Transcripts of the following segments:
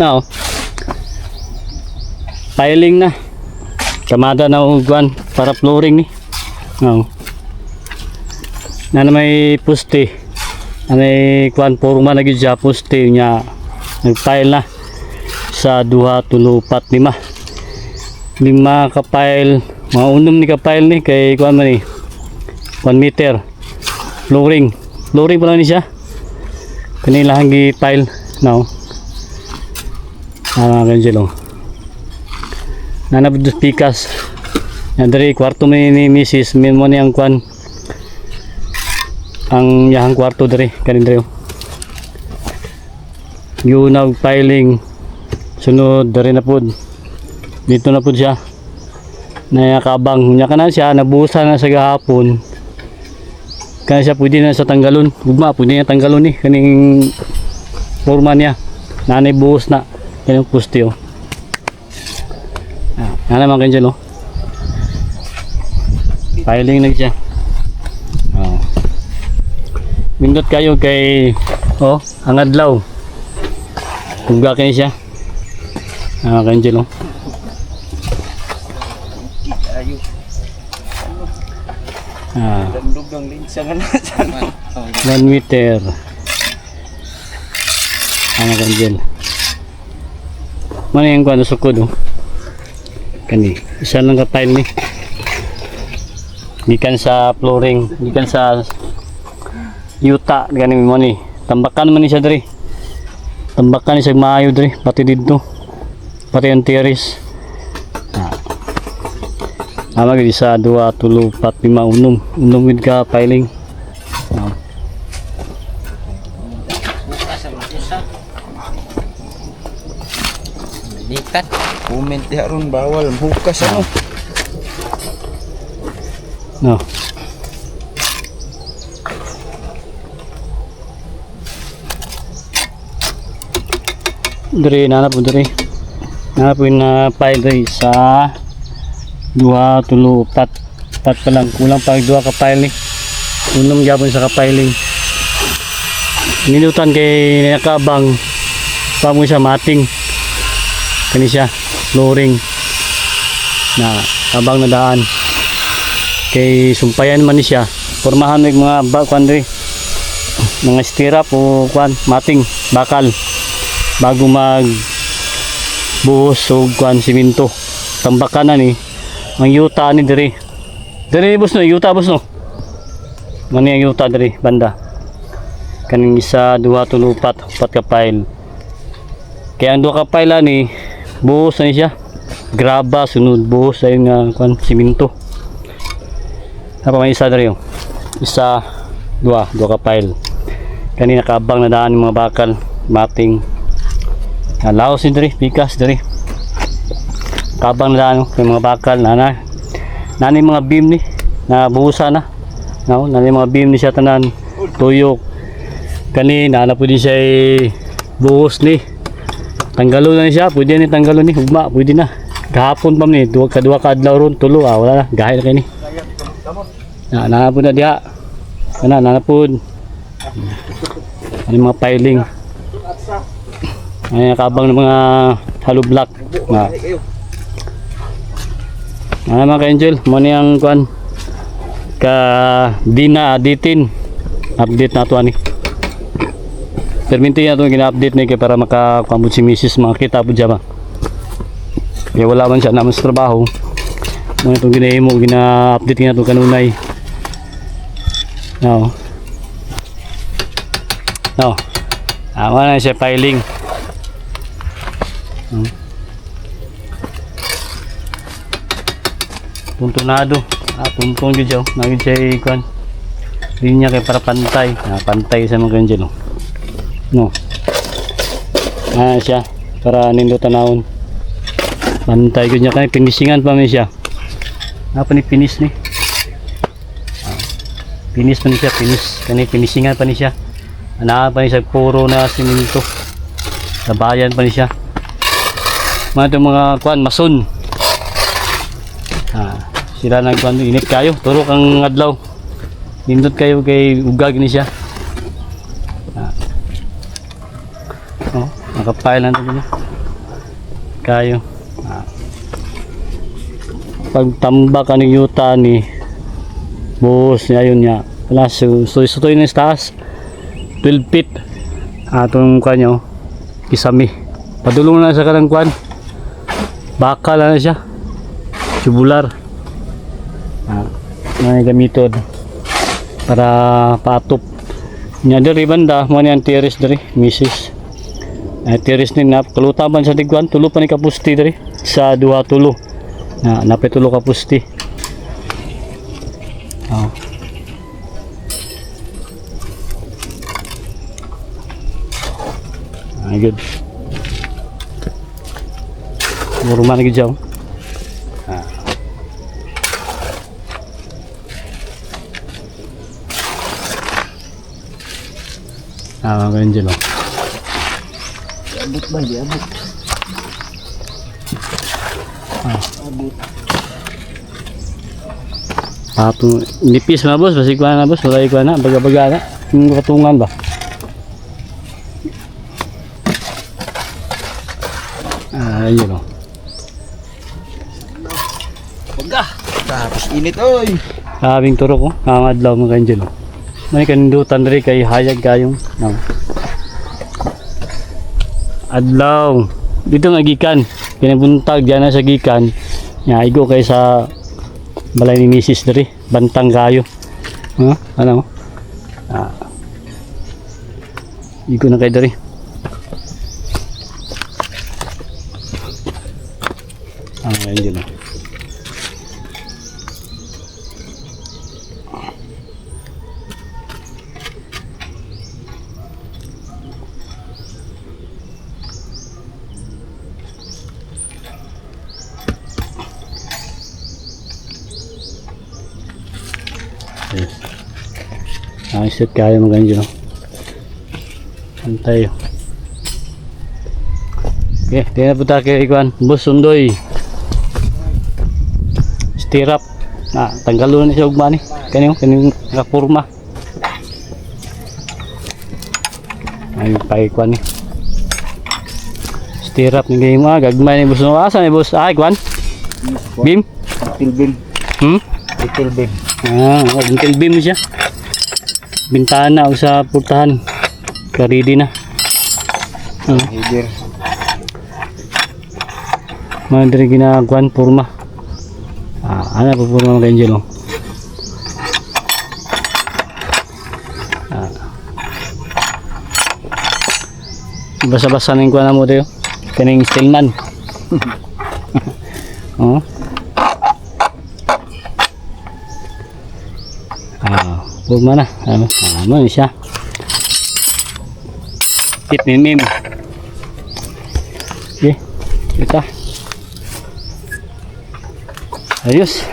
na oh. Piling na. Kamada na uguan para flooring ni. Oh. Na may puste. May kuan porma lagi siya puste nya. Nagpile na sa 2, 3, 4, 5. 5 ka pile. Mga unom ni ka pile ni kay kuan man ni. 1 meter. Flooring. Flooring pala ni siya. Kanila hangi pile now. Ganjelo. Nanapod dos pikas. Dari kwarto may ni Mrs. Min mo ni ang kuan. Ang yahang kwarto dari kanin dari. Yung nag-piling sunod dari na pod. Dito na pod siya. Nayakabang nya kana siya nabusa na sa gahapon. Kana siya pwede na sa tanggalon. Ugma pwede na tanggalon ni kaning forma niya. Nanay buhos na kaning puste oh. Nana man kanjelo. Piling na siya. Oh. Mindot kayo kay oh, ang adlaw. Uga kay siya. Kanjelo. Dugang linsa nga na. 1 meter. Kanjel. Mana yang kuan sukod oh. Kani, isa lang ka pile ni. Gikan sa flooring, gikan sa yuta gani mo ni. Tambakan man ni siya diri. Tambakan ni siya maayo diri, pati didto. Pati ang terrace. Ama gid sa 2, 3, 4, 5 unom. Unom with ka piling. Nikat. Comment di haron bawal bukas ano. No. Diri nanap diri. Nanapin na pile diri sa 2, 3, 4 pa lang. Kulang pa 2 ka pile ni. Unom gyapon sa ka-piling. Minutan kay nakabang pa mo siya mating. Kani siya flooring na abang na daan kay sumpayan man ni siya pormahan ng mga bakwan diri mga stirap o kwan mating bakal bago mag buhos o kwan siminto tambakan na ni ang yuta ni diri bus no yuta bus no mani ang yuta diri banda kaning isa 2, 3, 4 ka pile kaya ang 2 ka pile ni buhos na siya graba sunod buhos ay nga kwan siminto apa may isa diri isa 2 ka pile kanina kabang na daan ng mga bakal mating laos ni diri pikas diri kabang na daan ng mga bakal nani mga beam ni na buhusa na no nani mga beam ni siya tanan tuyok kanina na pwede siya buhos ni tanggalon na siya, pwede ni tanggalon ni hugma, pwede na. Gahapon pa ni, 2 ka adlaw ron, tulo wala na, gahil kay ni. Nanapod na diha. Nanapod. Ano mga piling. Ay kabang ng mga hollow block. Mga ka-angel, mo ni ang kuan ka dina ditin. Update na to ani. Perminti na ito gina-update na para makakamod si Mrs. makakita po dyan ba kaya wala man siya naman sa trabaho mga itong ginahimo gina-update nga ito kanunay no na siya piling tuntunado tuntun gid siya nagid siya ikuan linya kay para pantay pantay sa mga ganyan no siya para nindo tanawon pantay gud niya kay pinisingan pa man siya apa ni finish ni finish pa ni siya kani pinisingan pa ni siya ana pa ni siya puro na siminto sabayan pa ni siya mga kuan mason sila nagkuan init kayo turok ang adlaw nindot kayo kay ugag ni siya nakapile na ito kayo. Pagtambak kaning yuta ni buhos niya yun niya. Wala, sutoy na sa taas. 12 feet. Atong kanyo, kisami. Padulong na sa kanang kwan. Bakal na siya. Tubular. May gamiton para patop. Nya diri banda mo ni ang terrace diri, misis. Terrace ni nap kalutaban sa digwan, tulo pa ni kapusti diri sa duha tulo. Napay tulo kapusti. Oh. Good. Rumah lagi jauh. Ganyan lang. Abot ba? Di abot. Abot. Nipis na boss, basi kuha na boss, wala ikuha na, baga-baga na. Yung katungan ba? Ayun o. Baga! Tapos init oy! Kaming turok ko, kamadlaw mga kanjil o. May kanindutan rin kay hayag kayong. No. Adlaw. Dito nga gikan. Pinabuntag dyan na sa gikan. Igo kay sa balay ni Mrs. diri. Bantang kayo. Ano mo? Igo na kay diri. Ngayon dyan o. Set kaya maganda no. Antay. Okay, tingnan po tayo kay Ikwan. Boss Sundoy. Stirap. Tanggalon na siya ugma ni. Kaning nakapurma. Ay pa Ikwan ni. Stirap ni game gagmay ni boss no. Asa ni boss? Ikwan. Beam. Little beam. Little beam. Little beam siya. Bintana o sa putahan. Karidi na. Header. Madri ginagawan purma. Ano po purma mga angel o? Basa-basa na yung kuha na mo tayo. Kaning stillman. Purma na. Ano siya? Tip mim. Okay. Kita. Ayos.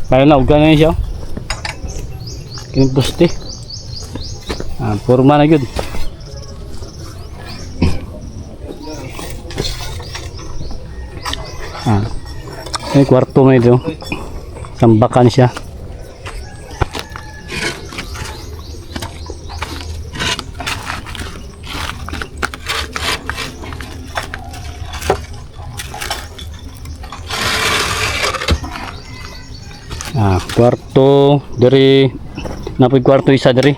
Kaya na uga na siya. Kining pusti. Purma na yun. Ini kwarto mo ito. Sambakan siya. Kwarto dari napoy kwarto isa dari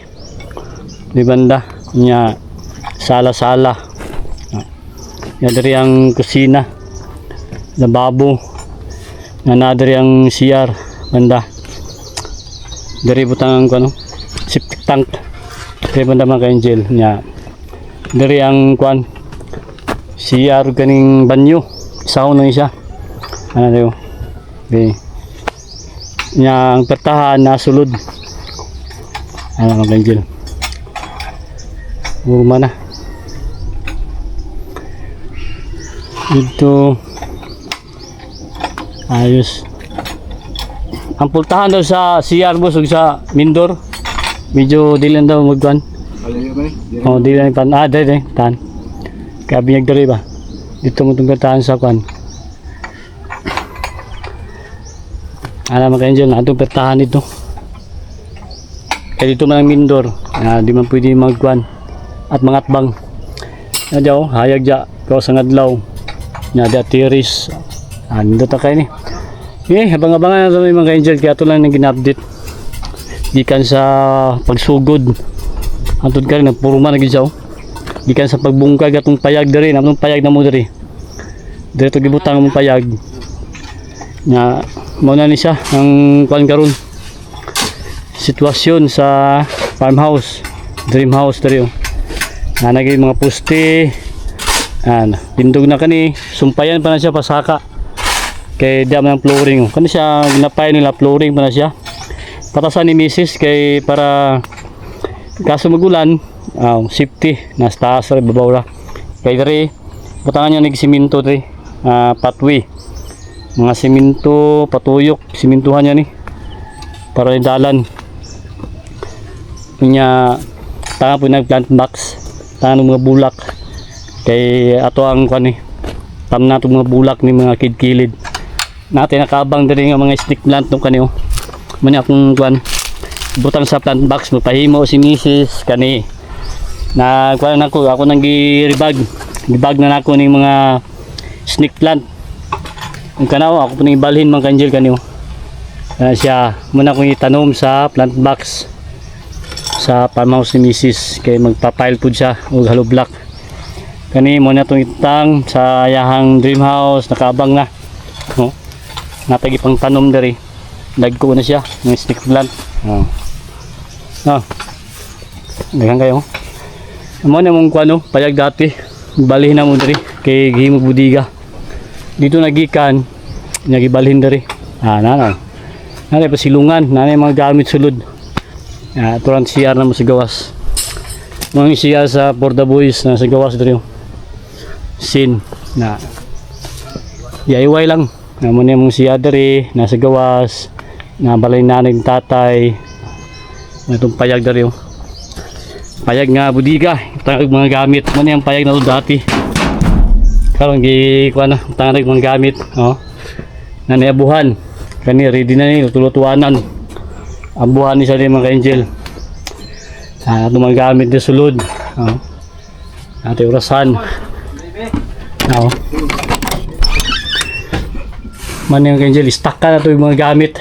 di banda nya sala-sala ya dari ang kusina lababo na dari ang CR banda dari butang ano septic tank dari banda mga angel nya dari ang kwan CR kaning banyo sauna isa ano dayo okay. Yang pertahan na sulod. Ano mga angel. Rumah na. Ito ayos. Ang pultahan daw sa CR boss ug sa Mindor. Medyo dilan daw magkuan. Dilan pan. Dai tan. Kabiyag diri ba. Dito mo tong pertahan sa kuan. Ano mga angel na itong pertahan ito kaya dito man ang Mindor di man pwede magkuhan at mangatbang na daw hayag dya kaw sa ngadlaw Nya da tiris. Ando ta kay ni. Abang-abangan na may mga angel kaya ito lang nang gina-update. Gikan sa pagsugod. Antod ka rin nagpuruma na gid siya. Gikan sa pagbungkag atong payag diri, atong payag na mo diri. Dito gibutang mong payag. Nya mao na ni siya ang kuan karon. Sitwasyon sa farmhouse, dream house diri. Nagay mga poste. Tindog na kani, sumpayan pa na siya pasaka. Kay di man ang flooring. Kani siya ginapay nila flooring pa na siya. Patasan ni Mrs. kay para kaso magulan, safety nas taas ra babaw ra. Kay diri butangan niya nig semento diri, pathway. Mga semento, patuyok, simentuhan niya ni para dalan. Nya tanga po nag-plant box, tanga mga bulak. Kay ato ang kuan ni tamna itong mga bulak ni mga kidkilid natin nakabang diri nga mga stick plant nung kani mani akong kuan butang sa plant box magpahimo si Mrs. kani na kuan nako ako nang gibag na nako ning mga snake plant ang kanaw ako puning ibalhin mga kanjil kani siya muna kong itanom sa plant box sa farmhouse ni Mrs. kay magpa-pile pud siya og hollow block. Kani mo na itong itang sa yahang dream house, nakaabang na. Natagi pang tanom dari. Dagko na siya, ng stick plant. Dagan kayo. Mo na mong kuano, payag dati. Balhin na mo dari kay gihimo budiga. Dito nagikan, nagibalhin dari. Nanay pasilungan, nanay mga gamit sulod. Turang CR na mo sa gawas. Mga CR sa for the boys na sa gawas dari. Sin na DIY lang naman yung si Adri nasa gawas na balay nanay ng tatay itong payag dari payag nga budiga tangag mga gamit man yung payag na ito dati karon gikuha na tangag mga gamit naniabuhan kani ready na ni tulutuanan abuhan ni sa mga angel itong mga gamit na sulod natin urasan man yung angel stock ka na ito yung mga gamit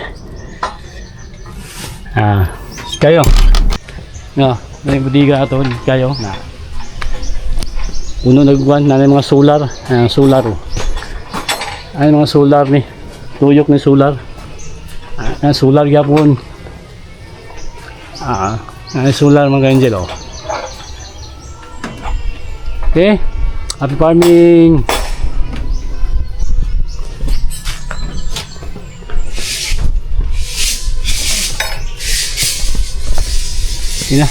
kayo may budiga na ito kayo puno nagwan na mga solar ay mga solar ni tuyok ni solar solar yapon solar mga angel okay. Happy farming! Sina?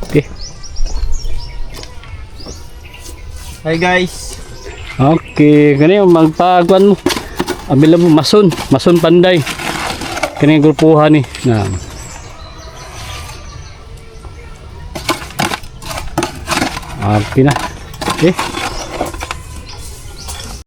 Okay. Hi guys! Okay, ganyan magpaguan mo. Abila mo, mason panday. Kani grupuhan ni okay na